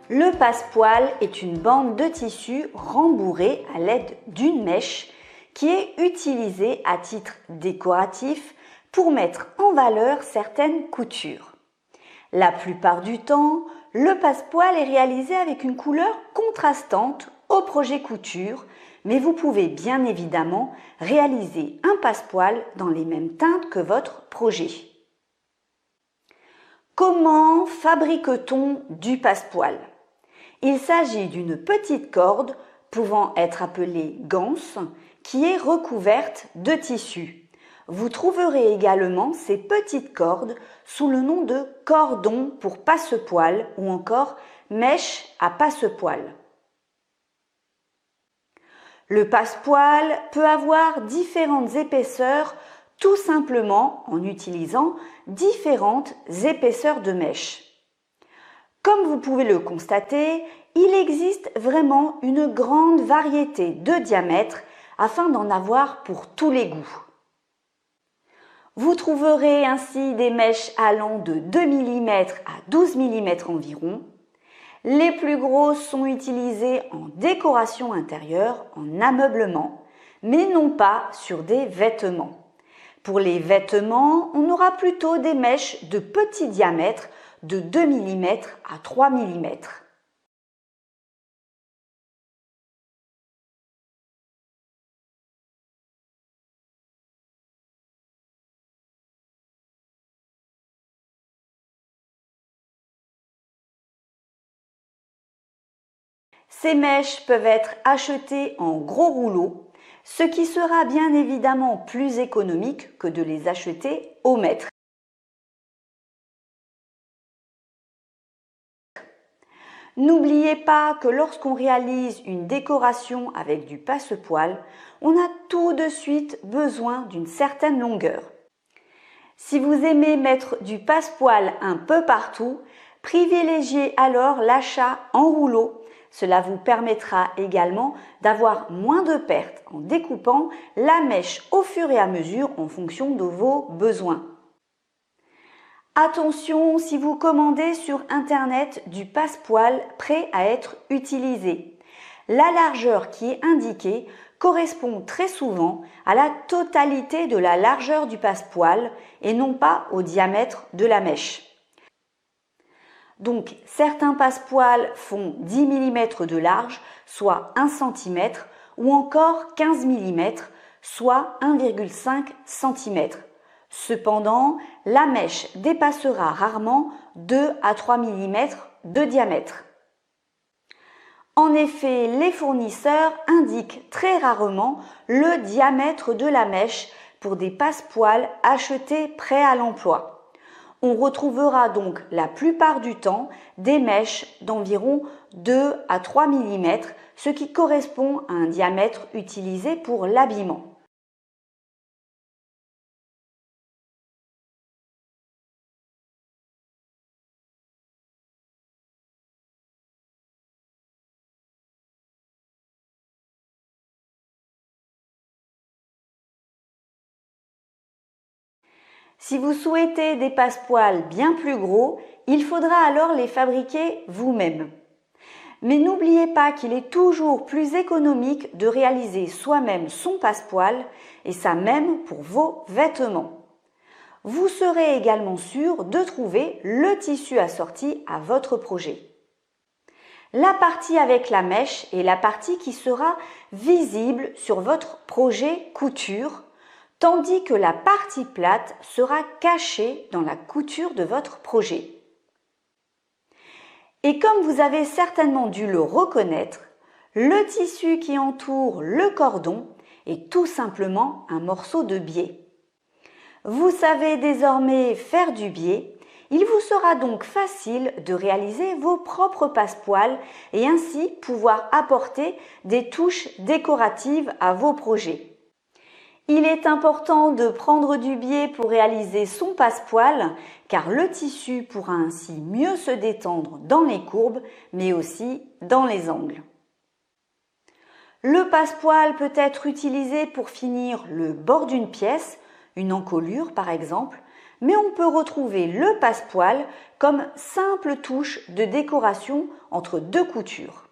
Le passepoil est une bande de tissu rembourrée à l'aide d'une mèche qui est utilisée à titre décoratif pour mettre en valeur certaines coutures. La plupart du temps, le passepoil est réalisé avec une couleur contrastante au projet couture, mais vous pouvez bien évidemment réaliser un passepoil dans les mêmes teintes que votre projet. Comment fabrique-t-on du passepoil? Il s'agit d'une petite corde pouvant être appelée ganse qui est recouverte de tissu. Vous trouverez également ces petites cordes sous le nom de cordon pour passepoil ou encore mèche à passepoil. Le passepoil peut avoir différentes épaisseurs tout simplement en utilisant différentes épaisseurs de mèche. Comme vous pouvez le constater, il existe vraiment une grande variété de diamètres afin d'en avoir pour tous les goûts. Vous trouverez ainsi des mèches allant de 2 mm à 12 mm environ. Les plus grosses sont utilisées en décoration intérieure, en ameublement, mais non pas sur des vêtements. Pour les vêtements, on aura plutôt des mèches de petit diamètre de 2 mm à 3 mm. Ces mèches peuvent être achetées en gros rouleaux, ce qui sera bien évidemment plus économique que de les acheter au mètre. N'oubliez pas que lorsqu'on réalise une décoration avec du passepoil, on a tout de suite besoin d'une certaine longueur. Si vous aimez mettre du passepoil un peu partout, privilégiez alors l'achat en rouleau. Cela vous permettra également d'avoir moins de pertes en découpant la mèche au fur et à mesure en fonction de vos besoins. Attention si vous commandez sur Internet du passepoil prêt à être utilisé. La largeur qui est indiquée correspond très souvent à la totalité de la largeur du passepoil et non pas au diamètre de la mèche. Donc certains passepoils font 10 mm de large, soit 1 cm, ou encore 15 mm, soit 1,5 cm. Cependant, la mèche dépassera rarement 2 à 3 mm de diamètre. En effet, les fournisseurs indiquent très rarement le diamètre de la mèche pour des passepoils achetés prêts à l'emploi. On retrouvera donc la plupart du temps des mèches d'environ 2 à 3 mm, ce qui correspond à un diamètre utilisé pour l'habillement. Si vous souhaitez des passepoils bien plus gros, il faudra alors les fabriquer vous-même. Mais n'oubliez pas qu'il est toujours plus économique de réaliser soi-même son passepoil et ça même pour vos vêtements. Vous serez également sûr de trouver le tissu assorti à votre projet. La partie avec la mèche est la partie qui sera visible sur votre projet couture, tandis que la partie plate sera cachée dans la couture de votre projet. Et comme vous avez certainement dû le reconnaître, le tissu qui entoure le cordon est tout simplement un morceau de biais. Vous savez désormais faire du biais, il vous sera donc facile de réaliser vos propres passepoils et ainsi pouvoir apporter des touches décoratives à vos projets. Il est important de prendre du biais pour réaliser son passepoil car le tissu pourra ainsi mieux se détendre dans les courbes mais aussi dans les angles. Le passepoil peut être utilisé pour finir le bord d'une pièce, une encolure par exemple, mais on peut retrouver le passepoil comme simple touche de décoration entre deux coutures.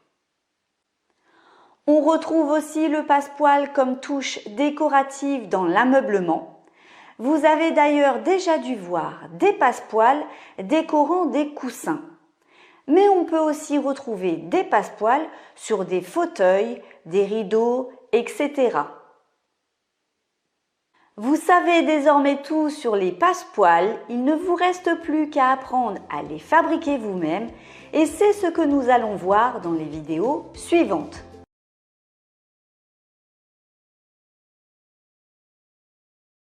On retrouve aussi le passepoil comme touche décorative dans l'ameublement. Vous avez d'ailleurs déjà dû voir des passepoils décorant des coussins. Mais on peut aussi retrouver des passepoils sur des fauteuils, des rideaux, etc. Vous savez désormais tout sur les passepoils, il ne vous reste plus qu'à apprendre à les fabriquer vous-même et c'est ce que nous allons voir dans les vidéos suivantes.